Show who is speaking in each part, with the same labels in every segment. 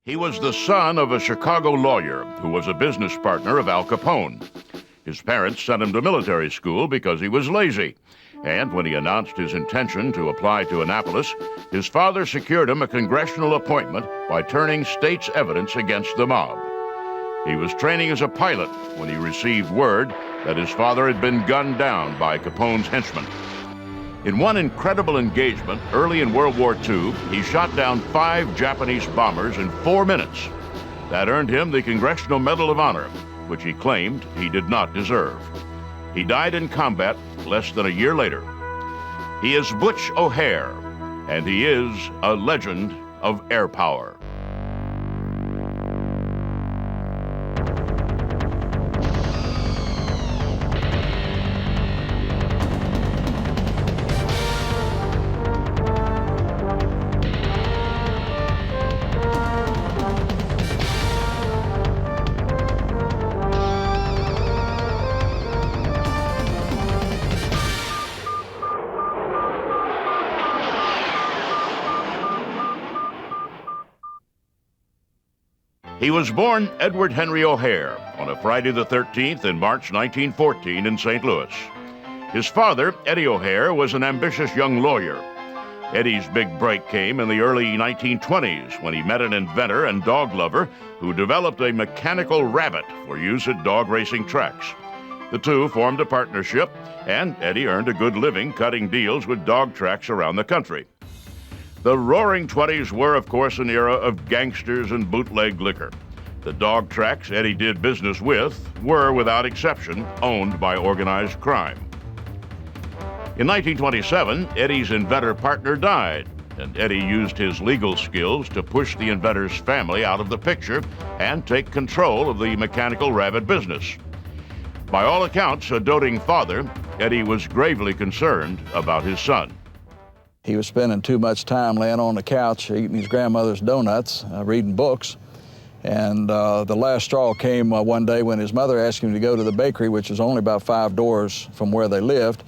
Speaker 1: He was the son of a Chicago lawyer who was a business partner of Al Capone. His parents sent him to military school because he was lazy. And when he announced his intention to apply to Annapolis, his father secured him a congressional appointment by turning state's evidence against the mob. He was training as a pilot when he received word that his father had been gunned down by Capone's henchmen. In one incredible engagement early in World War II, he shot down 5 Japanese bombers in 4 minutes. That earned him the Congressional Medal of Honor, which he claimed he did not deserve. He died in combat less than a year later. He is Butch O'Hare, and he is a legend of Airpower. He was born Edward Henry O'Hare on a Friday the 13th in March 1914 in St. Louis. His father, Eddie O'Hare, was an ambitious young lawyer. Eddie's big break came in the early 1920s when he met an inventor and dog lover who developed a mechanical rabbit for use at dog racing tracks. The two formed a partnership, and Eddie earned a good living cutting deals with dog tracks around the country. The Roaring '20s were, of course, an era of gangsters and bootleg liquor. The dog tracks Eddie did business with were, without exception, owned by organized crime. In 1927, Eddie's inventor partner died, and Eddie used his legal skills to push the inventor's family out of the picture and take control of the mechanical rabbit business. By all accounts, a doting father, Eddie was gravely concerned about his son.
Speaker 2: He was spending too much time laying on the couch eating his grandmother's donuts, reading books. And the last straw came one day when his mother asked him to go to the bakery, which was only about 5 doors from where they lived.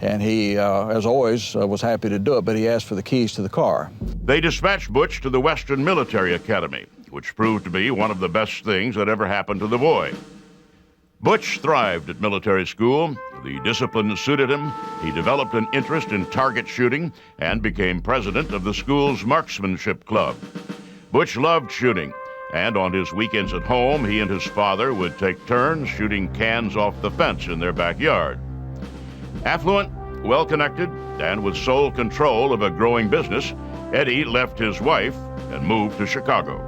Speaker 2: And he, as always, was happy to do it, but he asked for the keys to the car.
Speaker 1: They dispatched Butch to the Western Military Academy, which proved to be one of the best things that ever happened to the boy. Butch thrived at military school. The discipline suited him. He developed an interest in target shooting and became president of the school's marksmanship club. Butch loved shooting, and on his weekends at home, he and his father would take turns shooting cans off the fence in their backyard. Affluent, well-connected, and with sole control of a growing business, Eddie left his wife and moved to Chicago.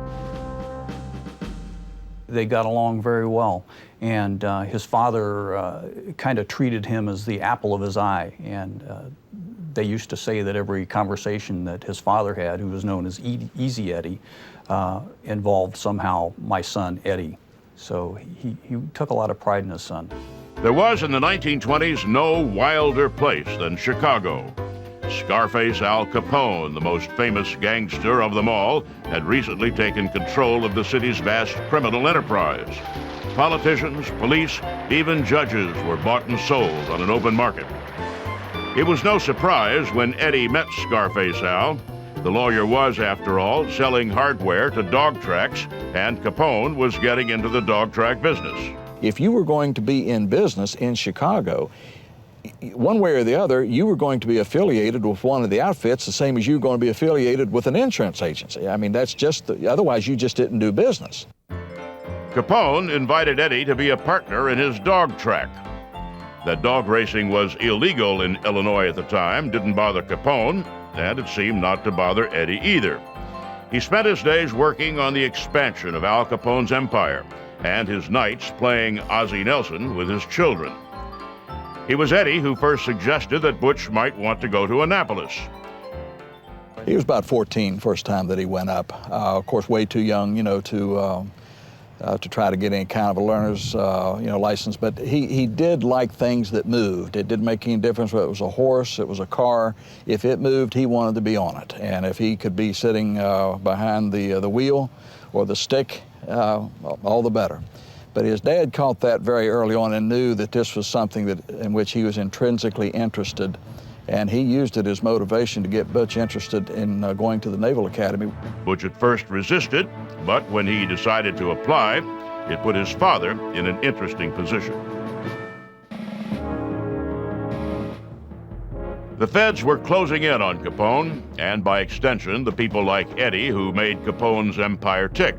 Speaker 3: They got along very well, and his father kind of treated him as the apple of his eye, and they used to say that every conversation that his father had, who was known as Easy Eddie, involved somehow my son Eddie. So he took a lot of pride in his son.
Speaker 1: There was in the 1920s no wilder place than Chicago. Scarface Al Capone, the most famous gangster of them all, had recently taken control of the city's vast criminal enterprise. Politicians, police, even judges were bought and sold on an open market. It was no surprise when Eddie met Scarface Al. The lawyer was, after all, selling hardware to dog tracks, and Capone was getting into the dog track business.
Speaker 2: If you were going to be in business in Chicago, one way or the other, you were going to be affiliated with one of the outfits, the same as you were going to be affiliated with an insurance agency. I mean, that's just, otherwise you just didn't do business.
Speaker 1: Capone invited Eddie to be a partner in his dog track. That dog racing was illegal in Illinois at the time didn't bother Capone, and it seemed not to bother Eddie either. He spent his days working on the expansion of Al Capone's empire, and his nights playing Ozzie Nelson with his children. It was Eddie who first suggested that Butch might want to go to Annapolis.
Speaker 2: He was about 14 first time that he went up. Of course, way too young, to try to get any kind of a learner's, license. But he did like things that moved. It didn't make any difference whether it was a horse, it was a car. If it moved, he wanted to be on it. And if he could be sitting behind the wheel or the stick, all the better. But his dad caught that very early on and knew that this was something in which he was intrinsically interested. And he used it as motivation to get Butch interested in going to the Naval Academy.
Speaker 1: Butch at first resisted, but when he decided to apply, it put his father in an interesting position. The feds were closing in on Capone, and by extension, the people like Eddie who made Capone's empire tick.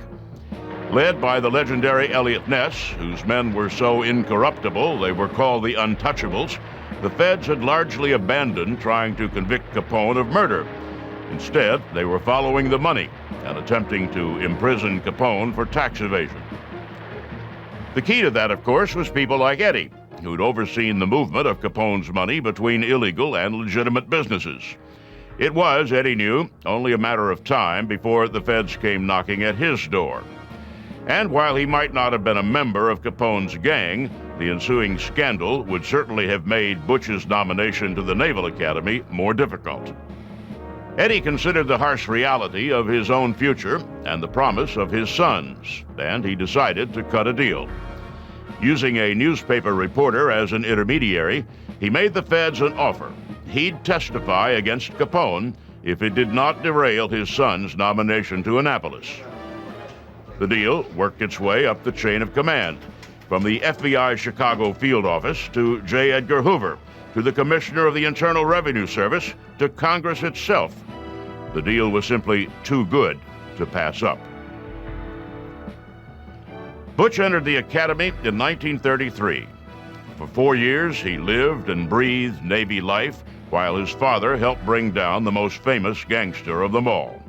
Speaker 1: Led by the legendary Elliot Ness, whose men were so incorruptible they were called the Untouchables, the feds had largely abandoned trying to convict Capone of murder. Instead, they were following the money and attempting to imprison Capone for tax evasion. The key to that, of course, was people like Eddie, who'd overseen the movement of Capone's money between illegal and legitimate businesses. It was, Eddie knew, only a matter of time before the feds came knocking at his door. And while he might not have been a member of Capone's gang, the ensuing scandal would certainly have made Butch's nomination to the Naval Academy more difficult. Eddie considered the harsh reality of his own future and the promise of his sons, and he decided to cut a deal. Using a newspaper reporter as an intermediary, he made the feds an offer. He'd testify against Capone if it did not derail his son's nomination to Annapolis. The deal worked its way up the chain of command, from the FBI Chicago field office to J. Edgar Hoover, to the Commissioner of the Internal Revenue Service, to Congress itself. The deal was simply too good to pass up. Butch entered the Academy in 1933. For 4 years, he lived and breathed Navy life while his father helped bring down the most famous gangster of them all.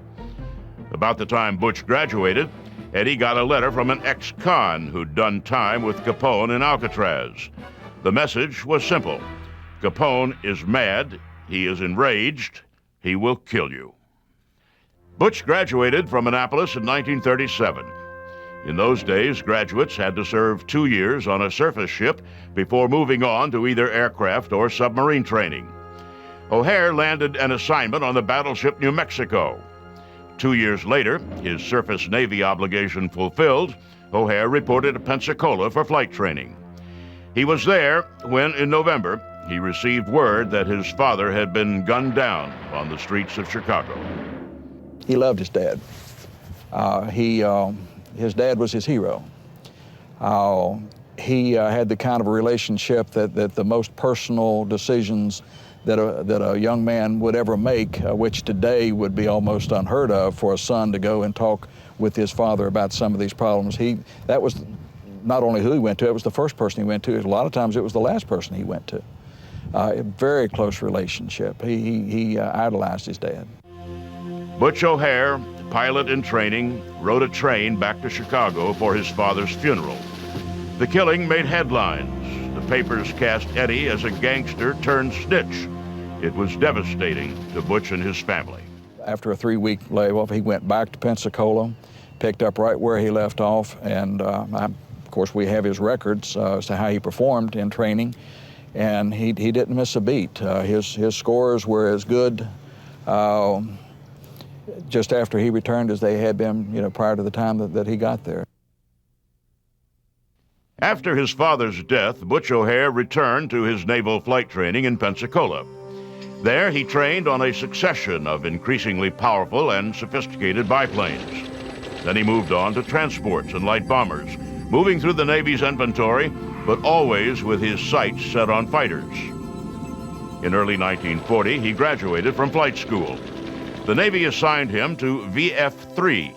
Speaker 1: About the time Butch graduated, Eddie got a letter from an ex-con who'd done time with Capone in Alcatraz. The message was simple. Capone is mad, he is enraged, he will kill you. Butch graduated from Annapolis in 1937. In those days, graduates had to serve 2 years on a surface ship before moving on to either aircraft or submarine training. O'Hare landed an assignment on the battleship New Mexico. 2 years later, his surface Navy obligation fulfilled, O'Hare reported to Pensacola for flight training. He was there when, in November, he received word that his father had been gunned down on the streets of Chicago.
Speaker 2: He loved his dad. His dad was his hero. He had the kind of a relationship that the most personal decisions that a young man would ever make, which today would be almost unheard of for a son to go and talk with his father about some of these problems. That was not only who he went to, it was the first person he went to. A lot of times it was the last person he went to. A very close relationship. He idolized his dad.
Speaker 1: Butch O'Hare, pilot in training, rode a train back to Chicago for his father's funeral. The killing made headlines. The papers cast Eddie as a gangster turned snitch. It was devastating to Butch and his family.
Speaker 2: After a 3-week layoff, he went back to Pensacola, picked up right where he left off, and of course we have his records as to how he performed in training, and he didn't miss a beat. His scores were as good just after he returned as they had been, prior to the time that he got there.
Speaker 1: After his father's death, Butch O'Hare returned to his naval flight training in Pensacola. There, he trained on a succession of increasingly powerful and sophisticated biplanes. Then he moved on to transports and light bombers, moving through the Navy's inventory, but always with his sights set on fighters. In early 1940, he graduated from flight school. The Navy assigned him to VF-3.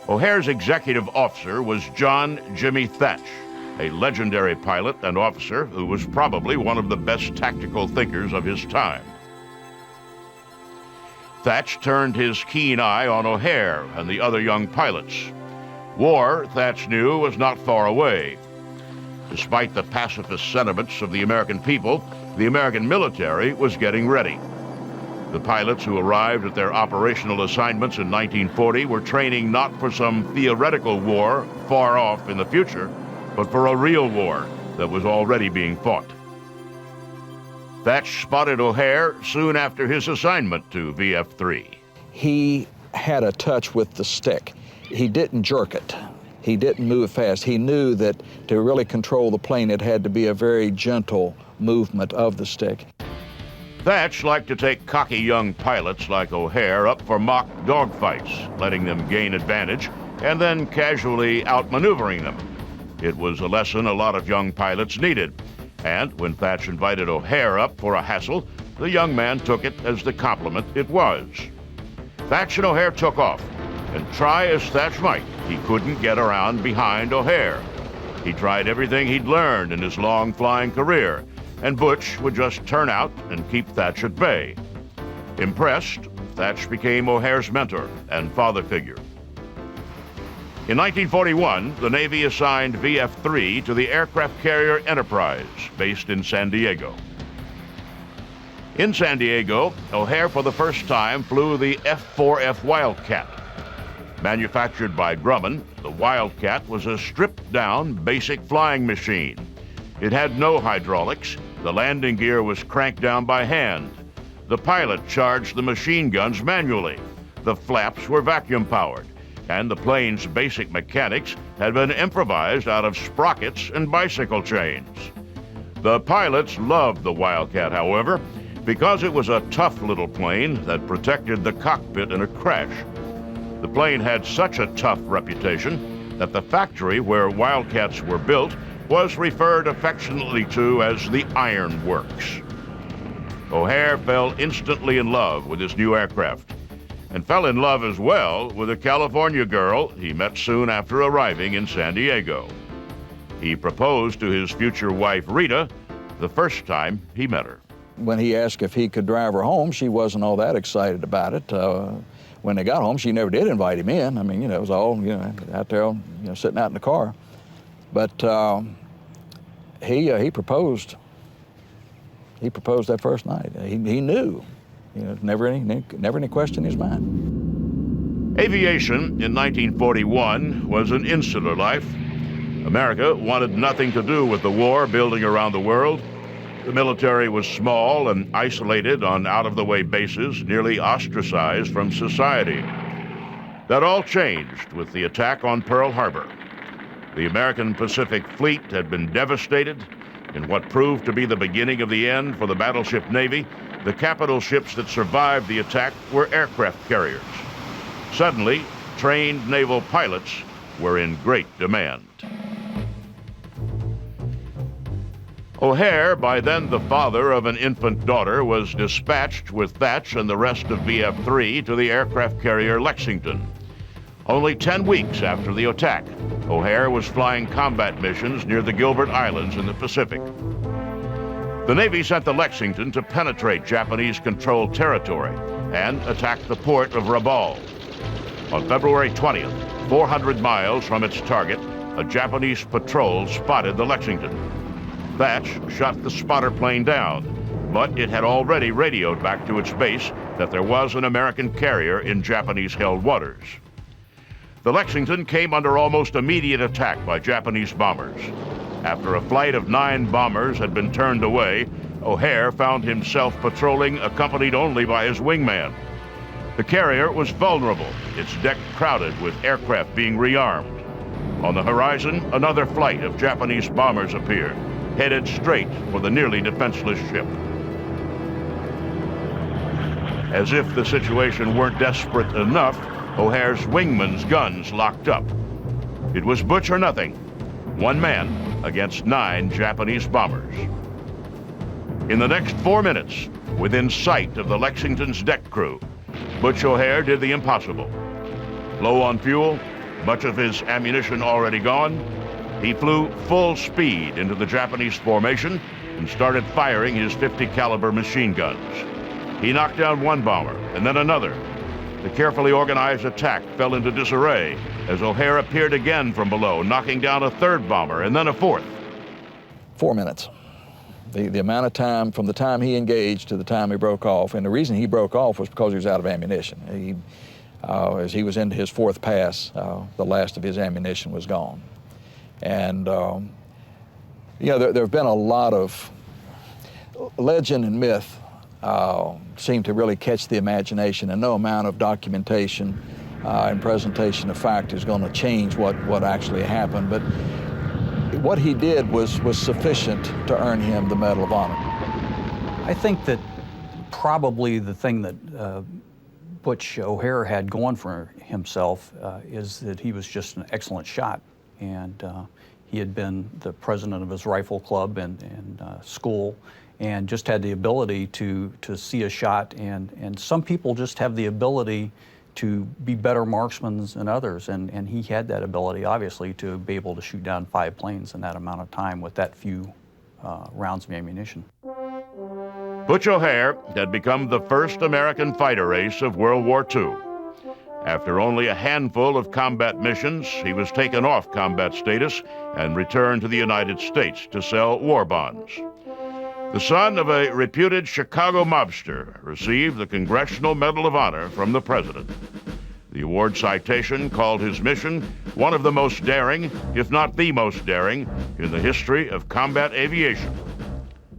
Speaker 1: O'Hare's executive officer was John Jimmy Thatch, a legendary pilot and officer who was probably one of the best tactical thinkers of his time. Thatch turned his keen eye on O'Hare and the other young pilots. War, Thatch knew, was not far away. Despite the pacifist sentiments of the American people, the American military was getting ready. The pilots who arrived at their operational assignments in 1940 were training not for some theoretical war far off in the future, but for a real war that was already being fought. Thatch spotted O'Hare soon after his assignment to VF-3.
Speaker 2: He had a touch with the stick. He didn't jerk it. He didn't move fast. He knew that to really control the plane, it had to be a very gentle movement of the stick.
Speaker 1: Thatch liked to take cocky young pilots like O'Hare up for mock dogfights, letting them gain advantage and then casually outmaneuvering them. It was a lesson a lot of young pilots needed, and when Thatch invited O'Hare up for a hassle, the young man took it as the compliment it was. Thatch and O'Hare took off, and try as Thatch might, he couldn't get around behind O'Hare. He tried everything he'd learned in his long flying career, and Butch would just turn out and keep Thatch at bay. Impressed, Thatch became O'Hare's mentor and father figure. In 1941, the Navy assigned VF-3 to the aircraft carrier Enterprise, based in San Diego. In San Diego, O'Hare for the first time flew the F-4F Wildcat. Manufactured by Grumman, the Wildcat was a stripped-down, basic flying machine. It had no hydraulics. The landing gear was cranked down by hand. The pilot charged the machine guns manually. The flaps were vacuum-powered, and the plane's basic mechanics had been improvised out of sprockets and bicycle chains. The pilots loved the Wildcat, however, because it was a tough little plane that protected the cockpit in a crash. The plane had such a tough reputation that the factory where Wildcats were built was referred affectionately to as the Iron Works. O'Hare fell instantly in love with his new aircraft, and fell in love as well with a California girl he met soon after arriving in San Diego. He proposed to his future wife, Rita, the first time he met her.
Speaker 2: When he asked if he could drive her home, she wasn't all that excited about it. When they got home, she never did invite him in. I mean, it was all, out there, sitting out in the car. But he proposed. He proposed that first night. He knew. Never any question in his mind.
Speaker 1: Aviation in 1941 was an insular life. America wanted nothing to do with the war building around the world. The military was small and isolated on out-of-the-way bases, nearly ostracized from society. That all changed with the attack on Pearl Harbor. The American Pacific Fleet had been devastated. In what proved to be the beginning of the end for the battleship Navy, the capital ships that survived the attack were aircraft carriers. Suddenly, trained naval pilots were in great demand. O'Hare, by then the father of an infant daughter, was dispatched with Thatch and the rest of VF-3 to the aircraft carrier Lexington. Only 10 weeks after the attack, O'Hare was flying combat missions near the Gilbert Islands in the Pacific. The Navy sent the Lexington to penetrate Japanese-controlled territory and attack the port of Rabaul. On February 20th, 400 miles from its target, a Japanese patrol spotted the Lexington. Thatch shot the spotter plane down, but it had already radioed back to its base that there was an American carrier in Japanese-held waters. The Lexington came under almost immediate attack by Japanese bombers. After a flight of 9 bombers had been turned away, O'Hare found himself patrolling, accompanied only by his wingman. The carrier was vulnerable, its deck crowded with aircraft being rearmed. On the horizon, another flight of Japanese bombers appeared, headed straight for the nearly defenseless ship. As if the situation weren't desperate enough, O'Hare's wingman's guns locked up. It was Butch or nothing, one man against 9 Japanese bombers. In the next 4 minutes, within sight of the Lexington's deck crew, Butch O'Hare did the impossible. Low on fuel, much of his ammunition already gone, he flew full speed into the Japanese formation and started firing his .50 caliber machine guns. He knocked down one bomber and then another. The carefully organized attack fell into disarray as O'Hare appeared again from below, knocking down a third bomber and then a fourth.
Speaker 2: 4 minutes. The amount of time from the time he engaged to the time he broke off, and the reason he broke off was because he was out of ammunition. As he was into his 4th pass, the last of his ammunition was gone. And there have been a lot of legend and myth seem to really catch the imagination, and no amount of documentation and presentation of fact is going to change what actually happened. But what he did was sufficient to earn him the Medal of Honor.
Speaker 3: I think that Probably the thing that Butch O'Hare had going for himself is that he was just an excellent shot. And he had been the president of his rifle club and school, and just had the ability to see a shot. And some people just have the ability to be better marksmen than others. And he had that ability, obviously, to be able to shoot down 5 planes in that amount of time with that few rounds of ammunition.
Speaker 1: Butch O'Hare had become the first American fighter ace of World War II. After only a handful of combat missions, he was taken off combat status and returned to the United States to sell war bonds. The son of a reputed Chicago mobster received the Congressional Medal of Honor from the president. The award citation called his mission one of the most daring, if not the most daring, in the history of combat aviation.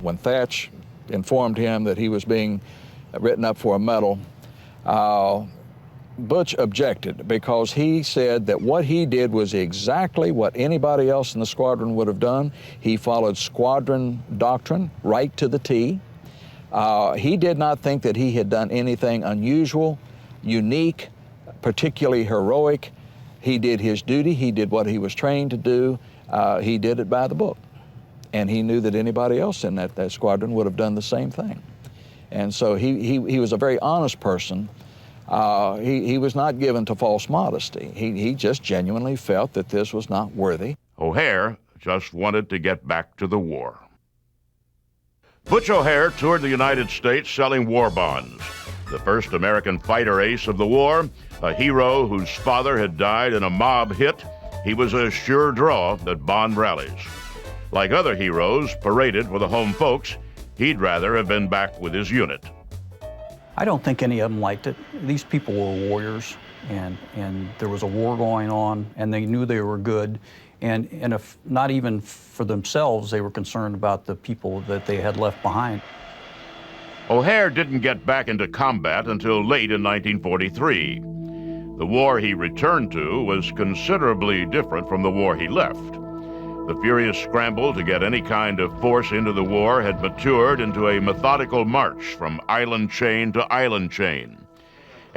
Speaker 2: When Thatch informed him that he was being written up for a medal, Butch objected because he said that what he did was exactly what anybody else in the squadron would have done. He followed squadron doctrine right to the T. He did not think that he had done anything unusual, unique, particularly heroic. He did his duty. He did what he was trained to do. He did it by the book. And he knew that anybody else in that squadron would have done the same thing. And so he was a very honest person. He was not given to false modesty. He just genuinely felt that this was not worthy.
Speaker 1: O'Hare just wanted to get back to the war. Butch O'Hare toured the United States selling war bonds. The first American fighter ace of the war, a hero whose father had died in a mob hit, he was a sure draw at bond rallies. Like other heroes paraded for the home folks, he'd rather have been back with his unit.
Speaker 3: I don't think any of them liked it. These people were warriors, and there was a war going on, and they knew they were good. And if not even for themselves, they were concerned about the people that they had left behind.
Speaker 1: O'Hare didn't get back into combat until late in 1943. The war he returned to was considerably different from the war he left. The furious scramble to get any kind of force into the war had matured into a methodical march from island chain to island chain.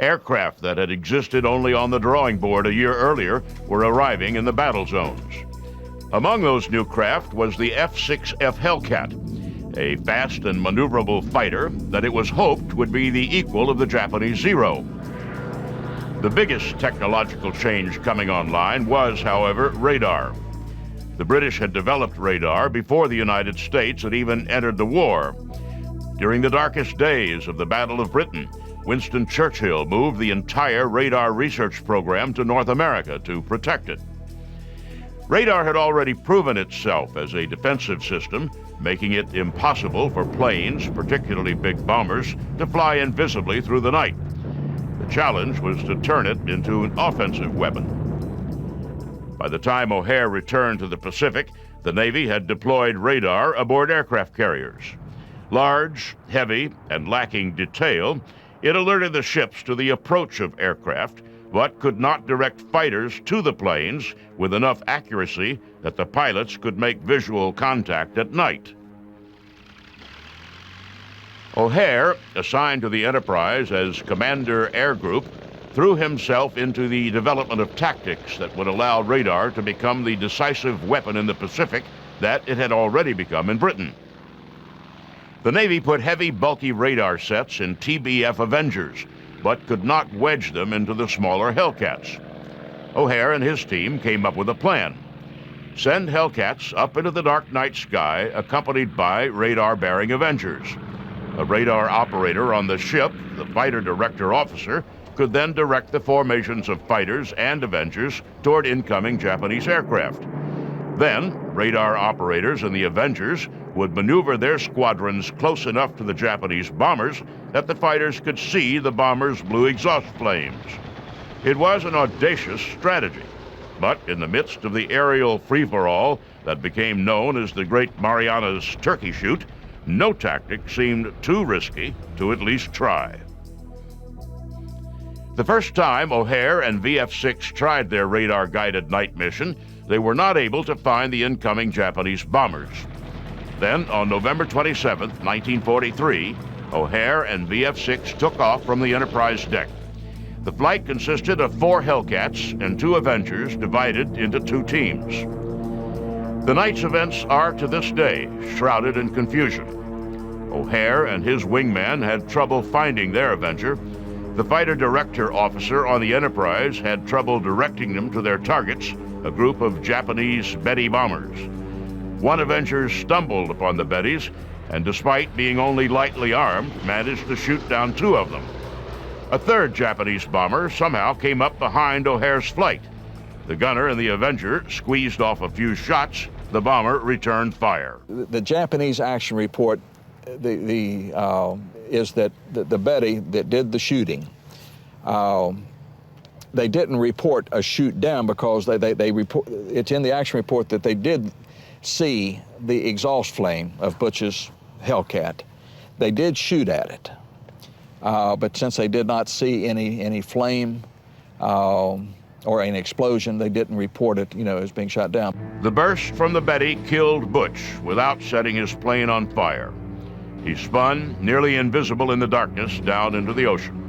Speaker 1: Aircraft that had existed only on the drawing board a year earlier were arriving in the battle zones. Among those new craft was the F-6F Hellcat, a fast and maneuverable fighter that it was hoped would be the equal of the Japanese Zero. The biggest technological change coming online was, however, radar. The British had developed radar before the United States had even entered the war. During the darkest days of the Battle of Britain, Winston Churchill moved the entire radar research program to North America to protect it. Radar had already proven itself as a defensive system, making it impossible for planes, particularly big bombers, to fly invisibly through the night. The challenge was to turn it into an offensive weapon. By the time O'Hare returned to the Pacific, the Navy had deployed radar aboard aircraft carriers. Large, heavy, and lacking detail, it alerted the ships to the approach of aircraft, but could not direct fighters to the planes with enough accuracy that the pilots could make visual contact at night. O'Hare, assigned to the Enterprise as Commander Air Group, threw himself into the development of tactics that would allow radar to become the decisive weapon in the Pacific that it had already become in Britain. The Navy put heavy, bulky radar sets in TBF Avengers, but could not wedge them into the smaller Hellcats. O'Hare and his team came up with a plan. Send Hellcats up into the dark night sky accompanied by radar-bearing Avengers. A radar operator on the ship, the fighter director officer, could then direct the formations of fighters and Avengers toward incoming Japanese aircraft. Then, radar operators in the Avengers would maneuver their squadrons close enough to the Japanese bombers that the fighters could see the bombers' blue exhaust flames. It was an audacious strategy, but in the midst of the aerial free-for-all that became known as the Great Marianas Turkey Shoot, no tactic seemed too risky to at least try. The first time O'Hare and VF-6 tried their radar-guided night mission, they were not able to find the incoming Japanese bombers. Then, on November 27, 1943, O'Hare and VF-6 took off from the Enterprise deck. The flight consisted of 4 Hellcats and 2 Avengers divided into 2 teams. The night's events are, to this day, shrouded in confusion. O'Hare and his wingman had trouble finding their Avenger. The fighter director officer on the Enterprise had trouble directing them to their targets, a group of Japanese Betty bombers. One Avenger stumbled upon the Bettys, and despite being only lightly armed, managed to shoot down 2 of them. A 3rd Japanese bomber somehow came up behind O'Hare's flight. The gunner and the Avenger squeezed off a few shots. The bomber returned fire.
Speaker 2: The Japanese action report is that the Betty that did the shooting, they didn't report a shoot down because they report, it's in the action report that they did see the exhaust flame of Butch's Hellcat. They did shoot at it, but since they did not see any flame or an explosion, they didn't report it, as being shot down.
Speaker 1: The burst from the Betty killed Butch without setting his plane on fire. He spun, nearly invisible in the darkness, down into the ocean.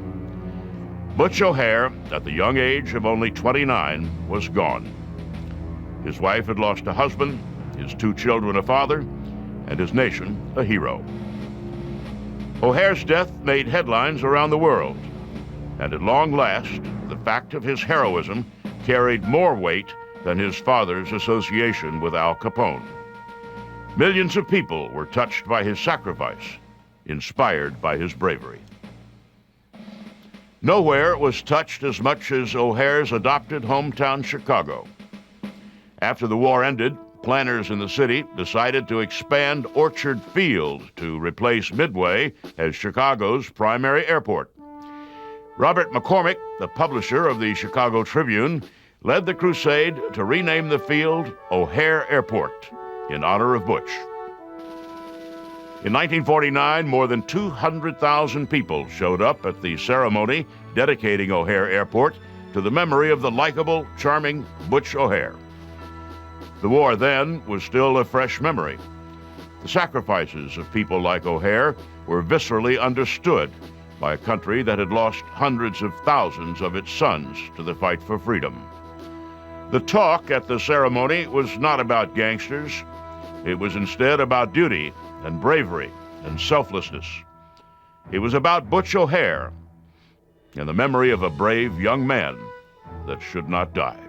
Speaker 1: Butch O'Hare, at the young age of only 29, was gone. His wife had lost a husband, his 2 children a father, and his nation a hero. O'Hare's death made headlines around the world, and at long last, the fact of his heroism carried more weight than his father's association with Al Capone. Millions of people were touched by his sacrifice, inspired by his bravery. Nowhere was touched as much as O'Hare's adopted hometown, Chicago. After the war ended, planners in the city decided to expand Orchard Field to replace Midway as Chicago's primary airport. Robert McCormick, the publisher of the Chicago Tribune, led the crusade to rename the field O'Hare Airport in honor of Butch. In 1949, more than 200,000 people showed up at the ceremony dedicating O'Hare Airport to the memory of the likable, charming Butch O'Hare. The war then was still a fresh memory. The sacrifices of people like O'Hare were viscerally understood by a country that had lost hundreds of thousands of its sons to the fight for freedom. The talk at the ceremony was not about gangsters. It was instead about duty and bravery and selflessness. It was about Butch O'Hare and the memory of a brave young man that should not die.